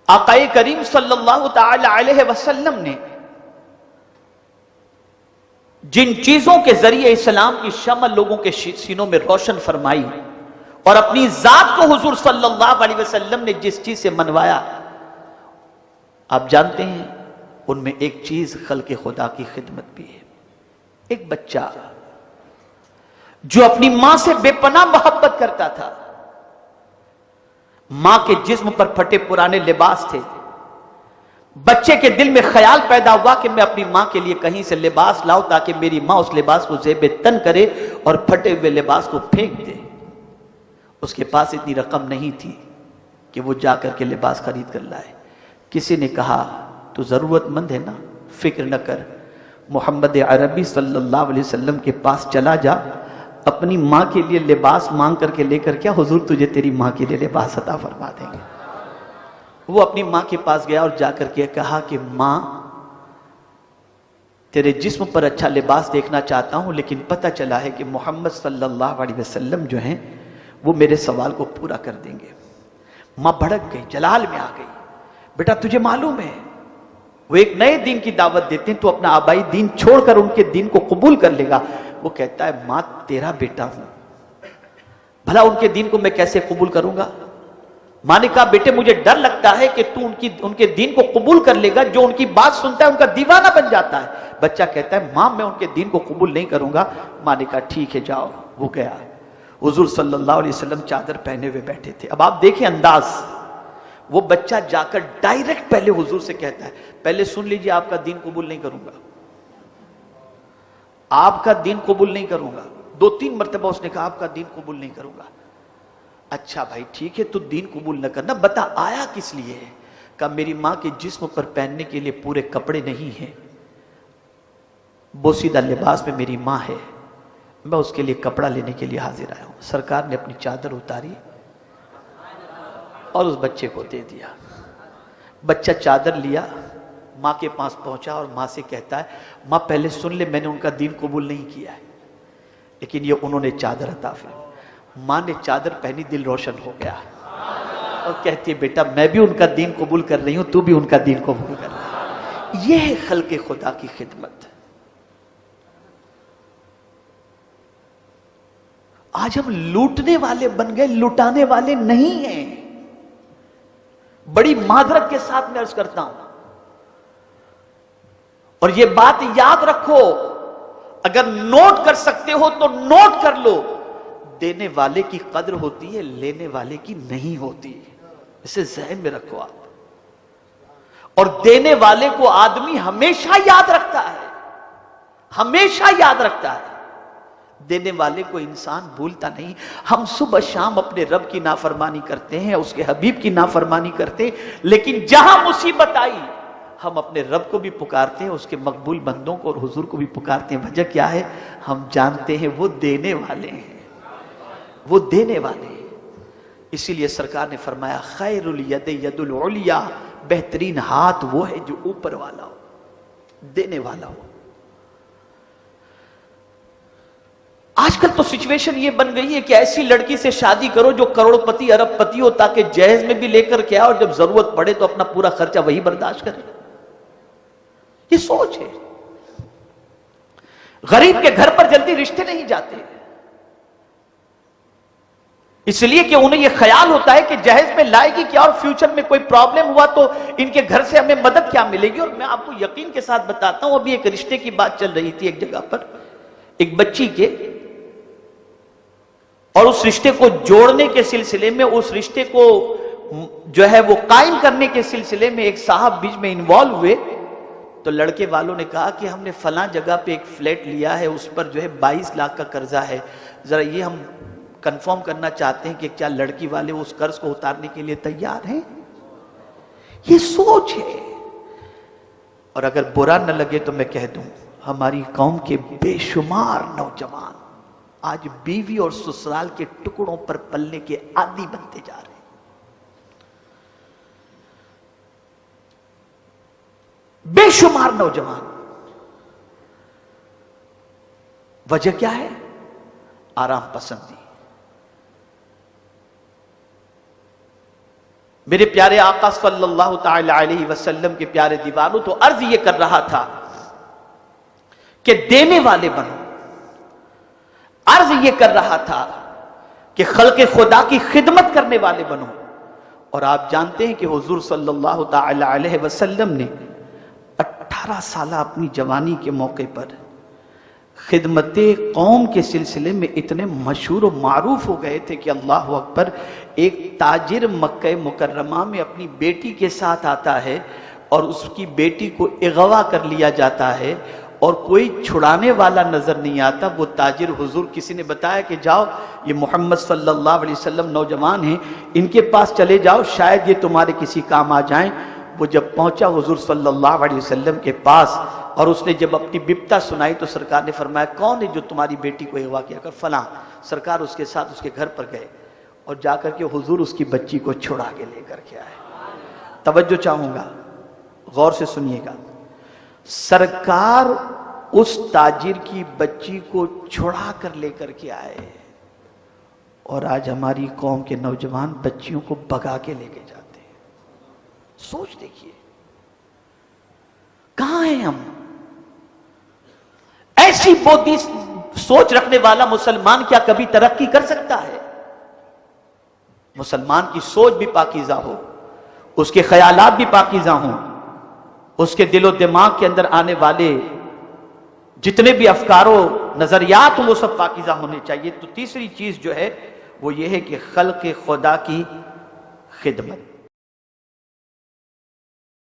آقا کریم صلی اللہ تعالی علیہ وسلم نے جن چیزوں کے ذریعے اسلام کی شمع لوگوں کے سینوں میں روشن فرمائی اور اپنی ذات کو حضور صلی اللہ علیہ وسلم نے جس چیز سے منوایا، آپ جانتے ہیں ان میں ایک چیز خلق خدا کی خدمت بھی ہے۔ ایک بچہ جو اپنی ماں سے بے پناہ محبت کرتا تھا، ماں کے جسم پر پھٹے پرانے لباس تھے، بچے کے دل میں خیال پیدا ہوا کہ میں اپنی ماں کے لیے کہیں سے لباس لاؤں تاکہ میری ماں اس لباس کو زیب تن کرے اور پھٹے ہوئے لباس کو پھینک دے۔ اس کے پاس اتنی رقم نہیں تھی کہ وہ جا کر کے لباس خرید کر لائے۔ کسی نے کہا تو ضرورت مند ہے نا، فکر نہ کر، محمد عربی صلی اللہ علیہ وسلم کے پاس چلا جا، اپنی ماں کے لیے لباس مانگ کر کے لے کر کیا، حضور تجھے تیری ماں کے لیے لباس عطا فرما دیں گے۔ وہ اپنی ماں کے پاس گیا اور جا کر کے کہا کہ ماں، تیرے جسم پر اچھا لباس دیکھنا چاہتا ہوں، لیکن پتہ چلا ہے کہ محمد صلی اللہ علیہ وسلم جو ہیں وہ میرے سوال کو پورا کر دیں گے۔ ماں بھڑک گئی، جلال میں آ گئی، بیٹا تجھے معلوم ہے وہ ایک نئے دین کی دعوت دیتے ہیں، تو اپنا آبائی دین چھوڑ کر ان کے دین کو قبول کر لے گا۔ وہ کہتا ہے ماں تیرا بیٹا ہوں، بھلا ان کے دین کو میں کیسے قبول کروں گا؟ ماں نے کہا بیٹے مجھے ڈر لگتا ہے کہ تو ان کے دین کو قبول کر لے گا، جو ان کی بات سنتا ہے ان کا دیوانہ بن جاتا ہے۔ بچہ کہتا ہے ماں میں ان کے دین کو قبول نہیں کروں گا۔ ماں نے کہا ٹھیک ہے جاؤ۔ وہ گیا، حضور صلی اللہ علیہ وسلم چادر پہنے ہوئے بیٹھے تھے۔ اب آپ دیکھیں انداز، وہ بچہ جا کر ڈائریکٹ پہلے حضور سے کہتا ہے پہلے سن لیجئے آپ کا دین قبول نہیں کروں گا، آپ کا دین قبول نہیں کروں گا۔ 2-3 مرتبہ اس نے کہا آپ کا دین قبول نہیں کروں گا۔ اچھا بھائی ٹھیک ہے تو دین قبول نہ کرنا، بتا آیا کس لیے ہے؟ کہا میری ماں کے جسم پر پہننے کے لیے پورے کپڑے نہیں ہیں، بوسیدہ لباس میں میری ماں ہے، میں اس کے لیے کپڑا لینے کے لیے حاضر آیا ہوں۔ سرکار نے اپنی چادر اتاری اور اس بچے کو دے دیا۔ بچہ چادر لیا، ماں کے پاس پہنچا اور ماں سے کہتا ہے ماں پہلے سن لے، میں نے ان کا دین قبول نہیں کیا ہے، لیکن یہ انہوں نے چادر عطا فرمائی۔ ماں نے چادر پہنی، دل روشن ہو گیا اور کہتی ہے بیٹا میں بھی ان کا دین قبول کر رہی ہوں، تو بھی ان کا دین قبول کر رہا ہے۔ یہ ہے خلق خدا کی خدمت۔ آج ہم لوٹنے والے بن گئے، لٹانے والے نہیں ہیں۔ بڑی معذرت کے ساتھ میں عرض کرتا ہوں، اور یہ بات یاد رکھو، اگر نوٹ کر سکتے ہو تو نوٹ کر لو، دینے والے کی قدر ہوتی ہے، لینے والے کی نہیں ہوتی، اسے ذہن میں رکھو آپ۔ اور دینے والے کو آدمی ہمیشہ یاد رکھتا ہے، ہمیشہ یاد رکھتا ہے، دینے والے کو انسان بھولتا نہیں۔ ہم صبح شام اپنے رب کی نافرمانی کرتے ہیں، اس کے حبیب کی نافرمانی کرتے ہیں، لیکن جہاں مصیبت آئی ہم اپنے رب کو بھی پکارتے ہیں، اس کے مقبول بندوں کو اور حضور کو بھی پکارتے ہیں۔ وجہ کیا ہے؟ ہم جانتے ہیں وہ دینے والے ہیں، وہ دینے والے ہیں۔ اسی لیے سرکار نے فرمایا خیر الید ید العلیٰ، بہترین ہاتھ وہ ہے جو اوپر والا ہو، دینے والا ہو۔ آج کل تو سچویشن یہ بن گئی ہے کہ ایسی لڑکی سے شادی کرو جو کروڑ پتی ارب پتی ہو، تاکہ جہیز میں بھی لے کر کے آئے اور جب ضرورت پڑے تو اپنا پورا خرچہ وہی برداشت کرے۔ یہ سوچ ہے۔ غریب کے گھر پر جلدی رشتے نہیں جاتے، اس لیے کہ انہیں یہ خیال ہوتا ہے کہ جہیز میں لائے گی کیا، اور فیوچر میں کوئی پرابلم ہوا تو ان کے گھر سے ہمیں مدد کیا ملے گی۔ اور میں آپ کو یقین کے ساتھ بتاتا ہوں، ابھی ایک رشتے کی بات چل رہی تھی ایک جگہ پر، ایک بچی کے، اور اس رشتے کو جوڑنے کے سلسلے میں، اس رشتے کو جو ہے وہ قائم کرنے کے سلسلے میں ایک صاحب بیچ میں انوالو ہوئے، تو لڑکے والوں نے کہا کہ ہم نے فلاں جگہ پہ ایک فلیٹ لیا ہے، اس پر جو ہے 22 لاکھ کا قرضہ ہے، ذرا یہ ہم کنفرم کرنا چاہتے ہیں کہ کیا لڑکی والے اس قرض کو اتارنے کے لیے تیار ہیں۔ یہ سوچ ہے۔ اور اگر برا نہ لگے تو میں کہہ دوں، ہماری قوم کے بے شمار نوجوان آج بیوی اور سسرال کے ٹکڑوں پر پلنے کے عادی بنتے جا رہے ہیں۔ بے شمار نوجوان۔ وجہ کیا ہے؟ آرام پسندی۔ میرے پیارے آقا صلی اللہ تعالی علیہ وسلم کے پیارے دیوانوں، تو عرض یہ کر رہا تھا کہ دینے والے بنو، عرض یہ کر رہا تھا کہ خلق خدا کی خدمت کرنے والے بنو. اور آپ جانتے ہیں کہ حضور صلی اللہ تعالی علیہ وسلم نے 18 سالہ اپنی جوانی کے موقع پر خدمت قوم کے سلسلے میں اتنے مشہور و معروف ہو گئے تھے کہ اللہ اکبر، ایک تاجر مکہ مکرمہ میں اپنی بیٹی کے ساتھ آتا ہے اور اس کی بیٹی کو اغوا کر لیا جاتا ہے اور کوئی چھڑانے والا نظر نہیں آتا. وہ تاجر حضور کسی نے بتایا کہ جاؤ یہ محمد صلی اللہ علیہ وسلم نوجوان ہیں، ان کے پاس چلے جاؤ، شاید یہ تمہارے کسی کام آ جائیں. وہ جب پہنچا حضور صلی اللہ علیہ وسلم کے پاس اور اس نے جب اپنی بپتا سنائی تو سرکار نے فرمایا کون ہے جو تمہاری بیٹی کو اغوا کیا کر؟ فلاں. سرکار اس کے ساتھ اس کے گھر پر گئے اور جا کر کے حضور اس کی بچی کو چھڑا کے لے کر کے آئے. توجہ چاہوں گا، غور سے سنیے گا. سرکار اس تاجر کی بچی کو چھڑا کر لے کر کے آئے اور آج ہماری قوم کے نوجوان بچیوں کو بگا کے لے کے جاتے ہیں. سوچ دیکھیے کہاں ہیں ہم؟ ایسی بودھی سوچ رکھنے والا مسلمان کیا کبھی ترقی کر سکتا ہے؟ مسلمان کی سوچ بھی پاکیزہ ہو، اس کے خیالات بھی پاکیزہ ہوں، اس کے دل و دماغ کے اندر آنے والے جتنے بھی افکار و نظریات ہوں وہ سب پاکیزہ ہونے چاہیے. تو تیسری چیز جو ہے وہ یہ ہے کہ خلق خدا کی خدمت.